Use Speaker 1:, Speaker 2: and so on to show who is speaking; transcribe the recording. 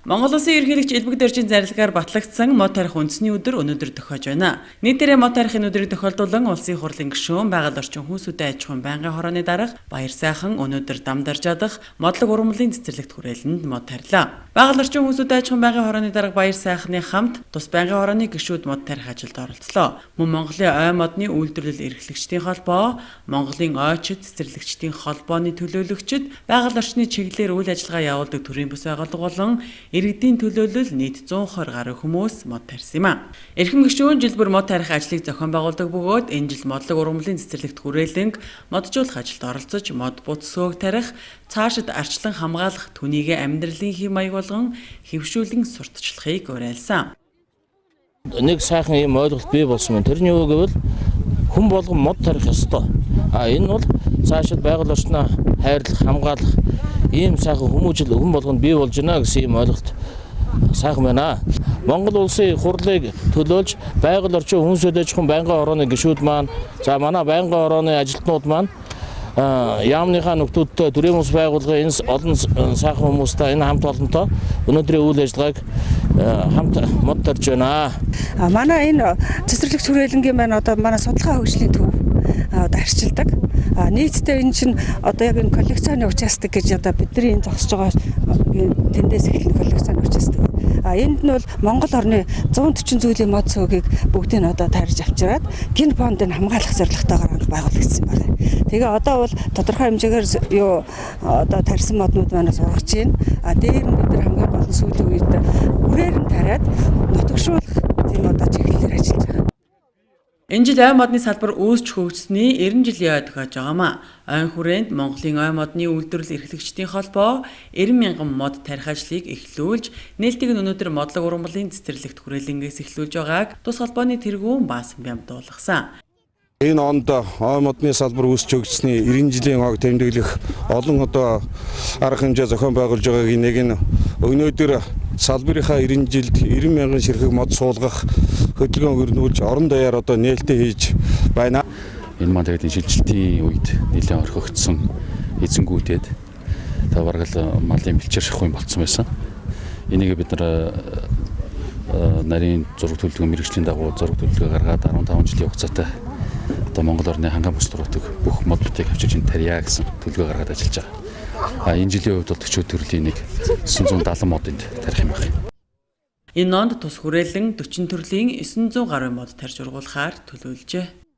Speaker 1: Монгол Улсын ерөнхийлөгч Элбэг Доржийн зарилгаар батлагдсан мод тарих үндэсний өдөр өнөөдөр тохиож байна. Нийтээрээ мод тарихын өдрийг тохиолдуулан улсын хурлын гишүүн, байгаль орчин хүнсүдэ аж ахуйн байнгын хорооны дарга Баяр сайхан өнөөдөр Дамдар жадах модлог ургамлын цэцэрлэгт хүрээлэнд мод тарилаа. Байгаль орчин хүнсүдэ аж ахуйн байнгын хорооны дарга Баяр сайхны хамт тус байнгын хорооны гишүүд мод тарих ажилд оролцлоо. Мөн Монголын ой модны үйлдвэрлэл эрхлэгчдийн холбоо, Монголын ойчид цэцэрлэгчдийн холбооны төлөөлөгчид, байгаль орчны чиглэлээр үйл ажиллагаа явуулдаг төрийн бүс байгууллага болон иргэдийн төлөөлөл нийт 120 гаруй хүмүүс мод тарьсан юм а. Эрхэм гишүүн жил бүр мод тарих ажлыг зохион байгуулдаг бөгөөд энэ жил модлог ургамлын цэцэрлэгт хүрээлэнг моджуулах ажилд оролцож мод бут сөг тарих, цаашид арчлан хамгаалах, түүнийгээ амьдралын хэм маяг болгон хэвшүүлэн сурталчлахыг уриалсан.
Speaker 2: Нэг сайхан юм ойлголт бий болсон юм. Тэрний юу гэвэл хүн болгон мод тарих ёстой. Энэ бол цаашид байгаль орчноо хайрлах, хамгаалах ийм сайхан хүмүүжил хүн болгонд бий болж байна гэсэн ийм ойлголт сайхан байна. Монгол улсын хурлыг төлөөлж байгаль орчин хүнсүдэ аж ахуйн байнгын хорооны гишүүд маань, за манай байнгын хорооны ажилтнууд маань яамныхаа нөхдүүдтэй төрийн бүс байгууллагын энэ олон сайхан хүмүүстэй энэ хамт олонтой өнөөдрийн үйл ажиллагааг хамт мод тарьж байна.
Speaker 3: Манай энэ цэцэрлэгт хүрээлэнгийн маань одоо манай судалгаа хөгжлийн төв арчилдаг. Нийтдээ энэ чинь одоо яг энэ коллекцийн участок гэж одоо бидний энэ зогсож байгаа тэндээс эхлэн коллекцийн участок. Энд нь бол Монгол орны 140 зүйлийн мод цөгийг бүгдийг нь одоо тарьж авчираад гин фондыг хамгаалах зорилготойгоор байгуулагдсан байна. Тэгээ одоо бол тодорхой хэмжээгээр юу одоо тарьсан моднууд манаас ургаж байна. Дээр нь бид нар хамгийн гол нь сүүлийн үед үрээр нь тариад нутагшуулах тийм одоо чиглэлээр ажиллаж байгаа.
Speaker 1: Энэ жил ой модны салбар үүсч хөгжсөний 90 жилийн ой тохиож байгаамаа. Ойн хүрээнд Монголын ой модны үйлдвэрлэл эрхлэгчдийн холбоо 90 мянган мод тарих ажлыг эхлүүлж, нээлтийг нь өнөөдөр модлог ургамлын цэцэрлэгт хүрээлэнгээс эхлүүлж байгааг тус холбооны тэргүүн Баасан бямдуулгасан.
Speaker 4: Энэ онд ой модны салбар үүсч хөгжсөний 90 жилийн ойг тэмдэглэх олон одоо арга хэмжээ зохион байгуулж байгааг нэг нь өнөөдөр салбарынхаа 90 жилд 90 мянган ширхэг мод суулгах хөдөлгөөн өрнүүлж орон даяар одоо нээлттэй хийж байна.
Speaker 5: Энэ маань тэгээд шилжилтийн үед нэлээд орхигдсон эзэнгүүдэд та бараг л малын бэлчээр шахуйн болцсон байсан. Энийг бид нар нарийн зураг төлөвлөгөө мэргэжлийн дагуу зураг төлөвлөгөө гаргаад 15 жилийн хугацаатай одоо Монгол орны ханган бус нутаг бүх мод бүтээг авчирч энэ тарья гэсэн төлөвлөгөө гаргаад ажиллаж байгаа. Энэ жилийн хувьд бол төчөө төрлийн нэг 970 модыг тарих юм байна.
Speaker 1: Энэ онд тус хүрээлэн 40 төрлийн 900 гаруй мод тарьж ургуулахаар төлөвлөжээ.